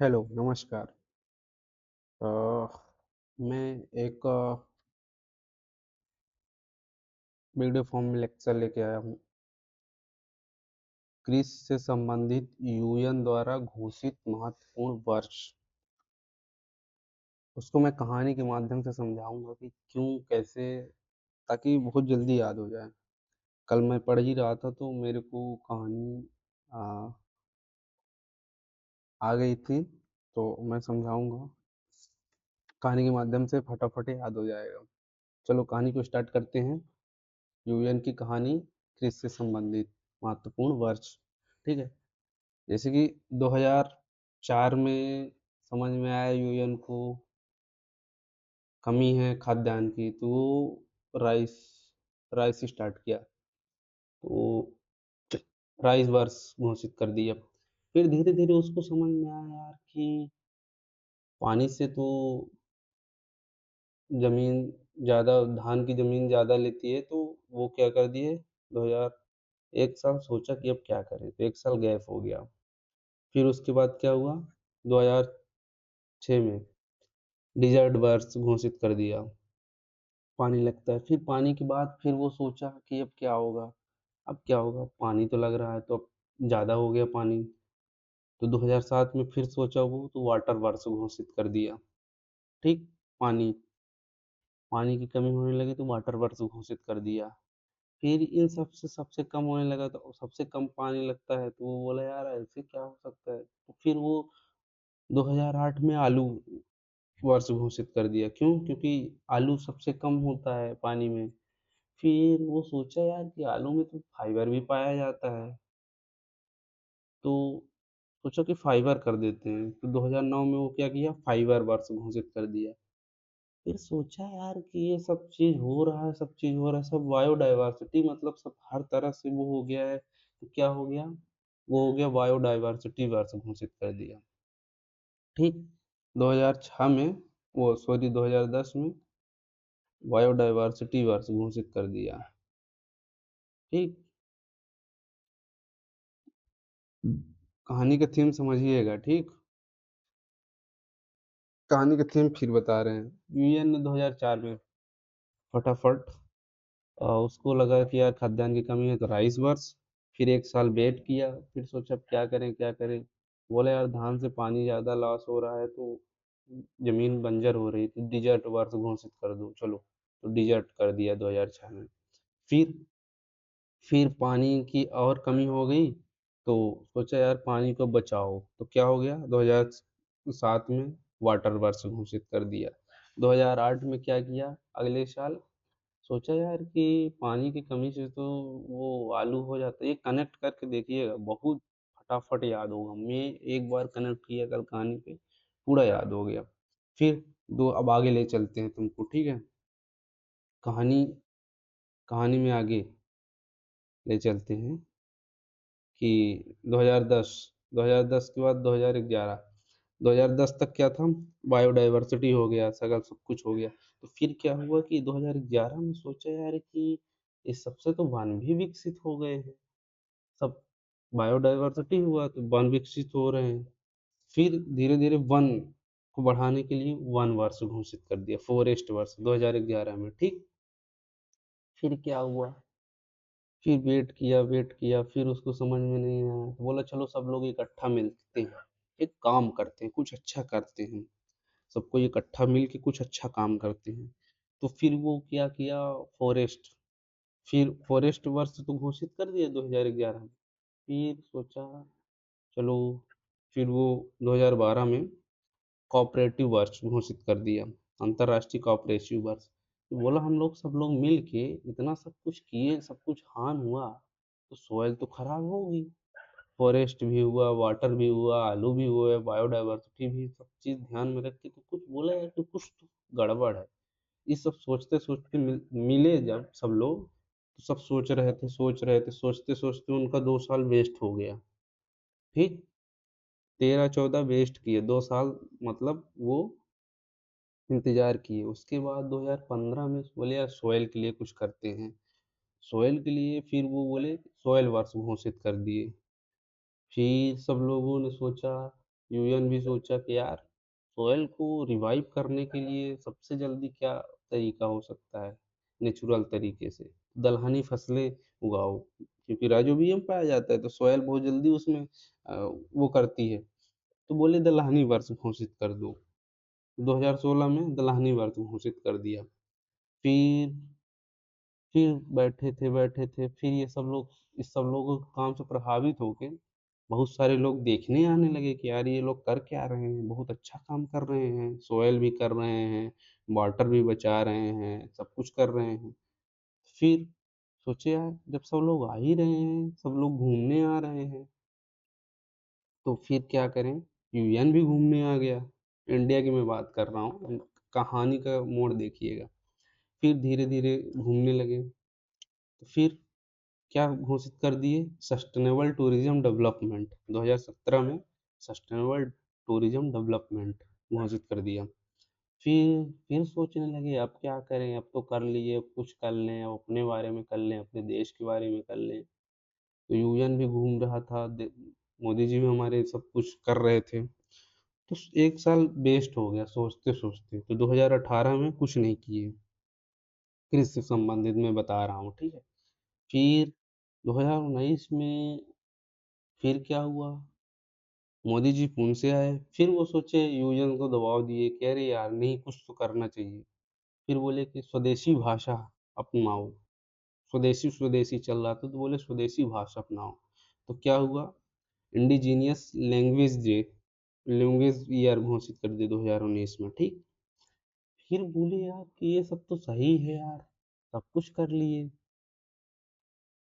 Hello, नमस्कार। अ, मैं एक वीडियो फॉर्म में लेक्चर लेके आया हूँ। क्रिस से संबंधित यूएन द्वारा घोषित महत्वपूर्ण वर्ष। उसको मैं कहानी के माध्यम से समझाऊंगा कि क्यों, कैसे, ताकि बहुत जल्दी याद हो जाए। कल मैं पढ़ ही रहा था तो मेरे को कहानी आ, आ गई थी, तो मैं समझाऊंगा। कहानी के माध्यम से फटाफट याद हो जाएगा। चलो कहानी को स्टार्ट करते हैं। यूएन की कहानी, क्रिस से संबंधित महत्वपूर्ण वर्ष। ठीक है। जैसे कि 2004 में समझ में आया यूएन को कमी है खाद्यान्न की, तो वो राइस राइस स्टार्ट किया। तो राइस वर्ष घोषित कर दिया। फिर धीरे धीरे उसको समझ में आया यार कि पानी से तो जमीन ज्यादा, धान की जमीन ज्यादा लेती है, तो वो क्या कर दिए। 2001 साल सोचा कि अब क्या करें, तो एक साल गैप हो गया। फिर उसके बाद क्या हुआ, 2006 में डिजर्ट वर्ष घोषित कर दिया। पानी लगता है, फिर पानी के बाद फिर वो सोचा कि अब क्या होगा। अब क्या होगा, पानी तो लग रहा है, तो अब ज़्यादा हो गया पानी। तो 2007 में फिर सोचा वो, तो वाटर वर्ष घोषित कर दिया। ठीक। पानी पानी की कमी होने लगी तो वाटर वर्ष घोषित कर दिया। फिर इन सबसे सबसे कम होने लगा, तो सबसे कम पानी लगता है, तो वो बोला यार ऐसे क्या हो सकता है। तो फिर वो 2008 में आलू वर्ष घोषित कर दिया। क्यों? क्योंकि आलू सबसे कम होता है पानी में। फिर वो सोचा यार कि आलू में तो फाइबर भी पाया जाता है, तो सोचा कि फाइबर कर देते हैं। तो 2009 में वो क्या किया, फाइबर वर्ष घोषित कर दिया। फिर सोचा यार कि ये सब चीज हो रहा है, सब चीज हो रहा है, सब बायोडाइवर्सिटी, मतलब सब हर तरह से वो हो गया है, तो क्या हो गया, वो हो गया बायोडाइवर्सिटी वर्ष घोषित कर दिया। ठीक। 2006 में, वो सॉरी 2010 में बायोडाइवर्सिटी वर्ष घोषित कर दिया। ठीक। कहानी का थीम समझिएगा। ठीक। कहानी का थीम फिर बता रहे हैं। यूएन ने 2004 में फटाफट उसको लगा कि यार खाद्यान्न की कमी है, तो राइस वर्ष। फिर एक साल वेट किया, फिर सोचा अब क्या करें क्या करें। बोले यार धान से पानी ज़्यादा लॉस हो रहा है, तो जमीन बंजर हो रही, तो डिजर्ट वर्ष घोषित कर दो चलो। तो डिजर्ट कर दिया 2006 में। फिर फिर पानी की और कमी हो गई, तो सोचा यार पानी को बचाओ, तो क्या हो गया, 2007 में वाटर वर्ष घोषित कर दिया। 2008 में क्या किया, अगले साल सोचा यार कि पानी की कमी से तो वो आलू हो जाता है, ये कनेक्ट करके देखिएगा, बहुत फटाफट याद होगा। मैं एक बार कनेक्ट किया कल कहानी पे, पूरा याद हो गया। फिर दो, अब आगे ले चलते हैं तुमको। ठीक है। कहानी कहानी में आगे ले चलते हैं कि 2010 2010 के बाद 2011, 2010 तक क्या था, बायोडाइवर्सिटी हो गया, सगल सब कुछ हो गया। तो फिर क्या हुआ कि 2011 में सोचा यार कि इस सबसे तो वन भी विकसित हो गए हैं, सब बायोडाइवर्सिटी हुआ तो वन विकसित हो रहे हैं। फिर धीरे धीरे वन को बढ़ाने के लिए वन वर्ष घोषित कर दिया, फॉरेस्ट वर्ष 2011 में। ठीक। फिर क्या हुआ, फिर वेट किया, फिर उसको समझ में नहीं आया, तो बोला चलो सब लोग इकट्ठा मिलते हैं, एक काम करते हैं, कुछ अच्छा करते हैं, सबको इकट्ठा मिल के कुछ अच्छा काम करते हैं। तो फिर वो क्या किया, फॉरेस्ट फिर फॉरेस्ट वर्ष तो घोषित कर दिया 2011 में। फिर सोचा चलो, फिर वो 2012 में कोऑपरेटिव वर्ष घोषित कर दिया, अंतर्राष्ट्रीय कोऑपरेटिव वर्ष। तो बोला हम लोग सब लोग मिल के इतना सब कुछ किए, सब कुछ हान हुआ, तो सोयल तो खराब होगी। फॉरेस्ट भी हुआ, वाटर भी हुआ, आलू भी हुआ, बायोडाइवर्सिटी भी, सब चीज ध्यान में रख के तो कुछ बोला यार कि कुछ तो गड़बड़ है। ये सब सोचते सोचते मिले जब सब लोग, तो सब सोच रहे थे, सोचते सोचते उनका 2 साल वेस्ट हो गया। ठीक। 13-14 वेस्ट किए, 2 साल, मतलब वो इंतजार किए। उसके बाद 2015 में बोले यार सोयल के लिए कुछ करते हैं। सोयल के लिए फिर वो बोले सोयल वर्ष घोषित कर दिए। फिर सब लोगों ने सोचा, यूएन भी सोचा कि यार सोयल को रिवाइव करने के लिए सबसे जल्दी क्या तरीका हो सकता है नेचुरल तरीके से। दलहनी फसलें उगाओ, क्योंकि राइजोबियम पाया जाता है तो सोयल बहुत जल्दी उसमें वो करती है। तो बोले दलहनी वर्ष घोषित कर दो। 2016 में दलहनी वर्ष घोषित कर दिया। फिर फिर बैठे थे फिर ये सब लोग इस सब लोगों के काम से प्रभावित होके बहुत सारे लोग देखने आने लगे कि यार ये लोग कर क्या रहे हैं, बहुत अच्छा काम कर रहे हैं, सोयल भी कर रहे हैं, वाटर भी बचा रहे हैं, सब कुछ कर रहे हैं। फिर सोचे यार जब सब लोग आ ही रहे हैं, सब लोग घूमने आ रहे हैं, तो फिर क्या करें। यूएन भी घूमने आ गया। इंडिया की मैं बात कर रहा हूँ, कहानी का मोड़ देखिएगा। फिर धीरे धीरे घूमने लगे, तो फिर क्या घोषित कर दिए, सस्टेनेबल टूरिज्म डेवलपमेंट 2017 में। सस्टेनेबल टूरिज्म डेवलपमेंट घोषित कर दिया। फिर सोचने लगे अब क्या करें, अब तो कर लिए, अब कुछ कर लें, अब अपने बारे में कर लें, अपने देश के बारे में कर लें। तो यूएन भी घूम रहा था, मोदी जी भी हमारे सब कुछ कर रहे थे। तो एक साल वेस्ट हो गया सोचते सोचते, तो 2018 में कुछ नहीं किए। कृषि से संबंधित मैं बता रहा हूँ, ठीक है। फिर 2019 में फिर क्या हुआ, मोदी जी पुणे से आए, फिर वो सोचे यूएन को दबाव दिए कि अरे यार नहीं कुछ तो करना चाहिए। फिर बोले कि स्वदेशी भाषा अपनाओ। स्वदेशी स्वदेशी चल रहा था तो बोले स्वदेशी भाषा अपनाओ। तो क्या हुआ, इंडिजीनियस लैंग्वेज ईयर घोषित कर दिए 2019 में, ठीक। फिर बोले यार कि ये सब तो सही है यार, सब कुछ कर लिए,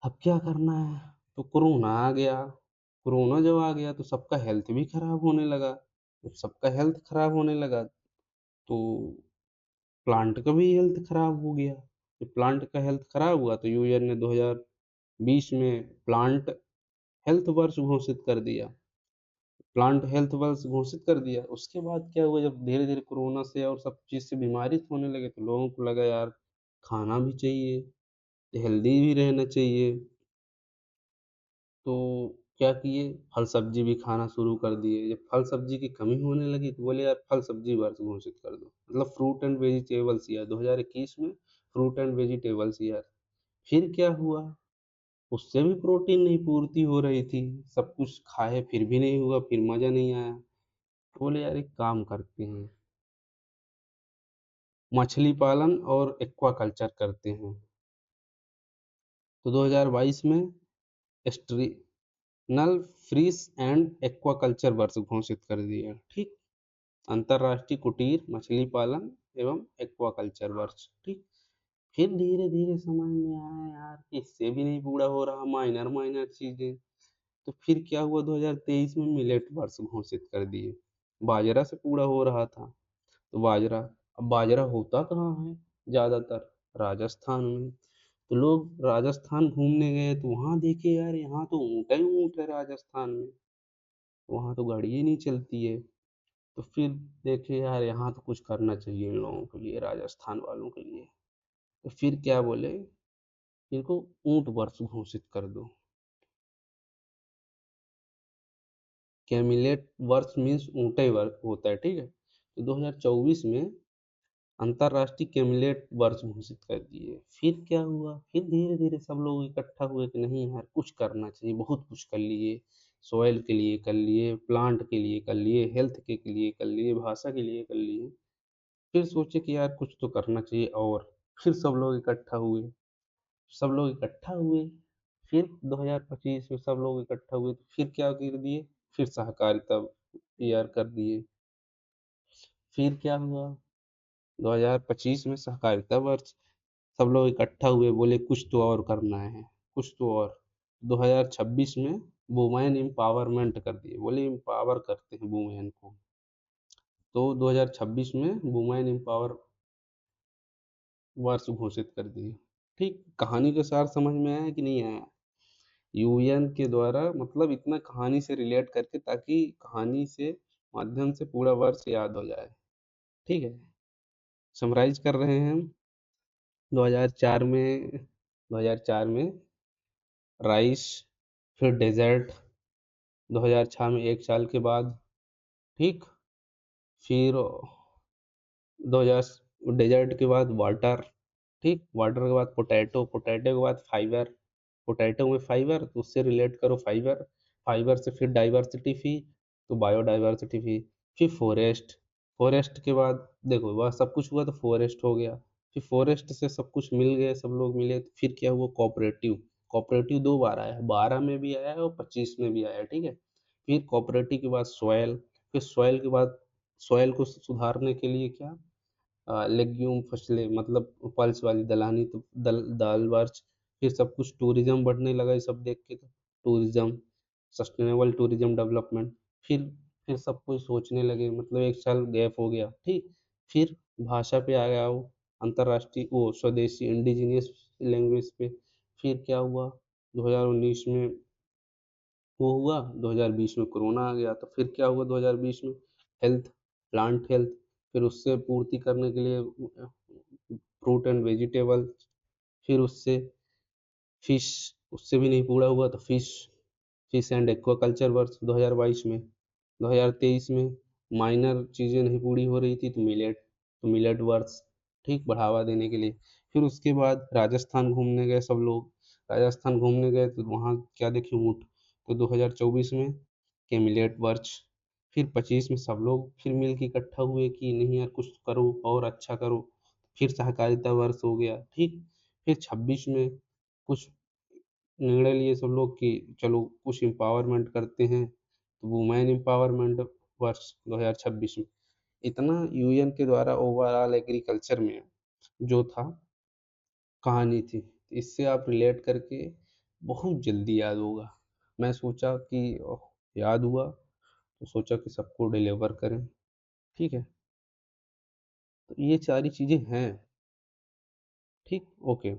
अब क्या करना है। तो कोरोना आ गया। कोरोना जब आ गया तो सबका हेल्थ भी खराब होने लगा। जब सबका हेल्थ खराब होने लगा तो प्लांट का भी हेल्थ खराब हो गया। जब प्लांट का हेल्थ खराब हुआ तो यूएन ने 2020 में प्लांट हेल्थ वर्ष घोषित कर दिया। प्लांट हेल्थ वर्ष घोषित कर दिया, उसके बाद क्या हुआ, जब धीरे धीरे कोरोना से और सब चीज़ से बीमारित होने लगे तो लोगों को लगा यार खाना भी चाहिए, हेल्दी भी रहना चाहिए। तो क्या किए, फल सब्जी भी खाना शुरू कर दिए। जब फल सब्जी की कमी होने लगी तो बोले यार फल सब्जी वर्ष घोषित कर दो, मतलब फ्रूट एंड वेजिटेबल्स ईयर 2021 में, फ्रूट एंड वेजिटेबल्स ईयर। फिर क्या हुआ, उससे भी प्रोटीन नहीं पूर्ति हो रही थी, सब कुछ खाए फिर भी नहीं हुआ, फिर मजा नहीं आया। तो बोले यार एक काम करते हैं, मछली पालन और एक्वाकल्चर करते हैं। तो 2022 में नल फिश एंड एक्वाकल्चर वर्ष घोषित कर दिया, ठीक। अंतरराष्ट्रीय कुटीर मछली पालन एवं एक्वाकल्चर वर्ष, ठीक। फिर धीरे धीरे समझ में आया यार कि इससे भी नहीं पूरा हो रहा, माइनर माइनर चीजें। तो फिर क्या हुआ, 2023 में मिलेट वर्ष घोषित कर दिए। बाजरा से पूरा हो रहा था, तो बाजरा, अब बाजरा होता कहाँ है ज्यादातर, राजस्थान में। तो लोग राजस्थान घूमने गए तो वहां देखे यार यहाँ तो ऊँट ही ऊँट है राजस्थान में, वहां तो गाड़ी ही नहीं चलती है। तो फिर देखे यार यहाँ तो कुछ करना चाहिए इन लोगों के लिए, राजस्थान वालों के लिए। तो फिर क्या बोले, इनको ऊंट वर्ष घोषित कर दो। कैमिलेट वर्ष मीन्स ऊंटे वर्ष होता है, ठीक है। तो 2024 में अंतरराष्ट्रीय कैमिलेट वर्ष घोषित कर दिए। फिर क्या हुआ, फिर धीरे धीरे सब लोग इकट्ठा हुए कि नहीं यार कुछ करना चाहिए, बहुत कुछ कर लिए, सॉइल के लिए कर लिए, प्लांट के लिए कर लिए, हेल्थ के लिए कर लिए, भाषा के लिए कर लिए। फिर सोचे कि यार कुछ तो करना चाहिए, और फिर सब लोग इकट्ठा हुए। सब लोग इकट्ठा हुए, फिर 2025 में सब लोग इकट्ठा हुए तो फिर क्या कर दिए, फिर सहकारिता ईयर कर दिए। फिर क्या हुआ, 2025 में सहकारिता वर्ष, सब लोग इकट्ठा हुए, बोले कुछ तो और करना है, कुछ तो और। 2026 में वुमेन एम्पावरमेंट कर दिए, बोले एम्पावर करते हैं वुमेन को। तो 2026 में वुमेन एम्पावर वर्ष घोषित कर दिए, ठीक। कहानी का सार समझ में आया कि नहीं आया। यूएन के द्वारा, मतलब इतना कहानी से रिलेट करके ताकि कहानी से माध्यम से पूरा वर्ष याद हो जाए, ठीक है। समराइज कर रहे हैं हम। 2004 में 2004 में राइस, फिर डेजर्ट, 2006 में एक साल के बाद ठीक। फिर 2000 डेजर्ट के बाद वाटर। ठीक, वाटर के बाद पोटैटो, पोटैटो के बाद फाइबर, पोटैटो में फाइबर तो उससे रिलेट करो फाइबर, फाइबर से फिर डाइवर्सिटी फी, तो बायोडाइवर्सिटी फी, फिर फॉरेस्ट, फॉरेस्ट के बाद देखो वह सब कुछ हुआ तो फॉरेस्ट हो गया, फिर फॉरेस्ट से सब कुछ मिल गए, सब लोग मिले तो फिर क्या हुआ, कोऑपरेटिव, कोऑपरेटिव दो बार आया है, 12 में भी आया है और 25 में भी आया है, ठीक है। फिर कोऑपरेटिव के बाद सॉयल, फिर सॉयल के बाद सॉयल को सुधारने के लिए क्या, लेग्यूम फसलें मतलब पल्स वाली दलहनी तो दाल वर्च, फिर सब कुछ टूरिज्म बढ़ने लगा ये सब देख के, तो टूरिज्म, सस्टेनेबल टूरिज्म डेवलपमेंट, फिर फिर सब कुछ सोचने लगे, मतलब एक साल गैप हो गया, ठीक। फिर भाषा पे आ गया वो, अंतर्राष्ट्रीय वो स्वदेशी इंडिजिनियस लैंग्वेज पे, फिर क्या हुआ, 2019 में वो हुआ, 2020 में कोरोना आ गया, तो फिर क्या हुआ 2020 में, हेल्थ, प्लांट हेल्थ, फिर उससे पूर्ति करने के लिए फ्रूट एंड वेजिटेबल, फिर उससे फिश, उससे भी नहीं पूरा हुआ तो फिश, फिश एंड एक्वाकल्चर वर्ष 2022 में, 2023 में माइनर चीज़ें नहीं पूरी हो रही थी तो मिलेट वर्ष, ठीक, बढ़ावा देने के लिए। फिर उसके बाद राजस्थान घूमने गए सब लोग, राजस्थान घूमने गए तो वहाँ क्या देखे, ऊँट, तो 2024 में के मिलेट वर्ष, फिर 25 में सब लोग फिर मिल के इकट्ठा हुए कि नहीं यार कुछ करो और अच्छा करो, फिर सहकारिता वर्ष हो गया, ठीक। फिर 26 में कुछ निर्णय लिए सब लोग कि चलो कुछ एम्पावरमेंट करते हैं, तो वुमेन एम्पावरमेंट वर्ष 2026 में, इतना यूएन के द्वारा ओवरऑल एग्रीकल्चर में जो था कहानी थी, इससे आप रिलेट करके बहुत जल्दी याद होगा। मैं सोचा कि याद हुआ तो सोचा कि सबको डिलीवर करें, ठीक है। तो ये सारी चीज़ें हैं, ठीक, ओके।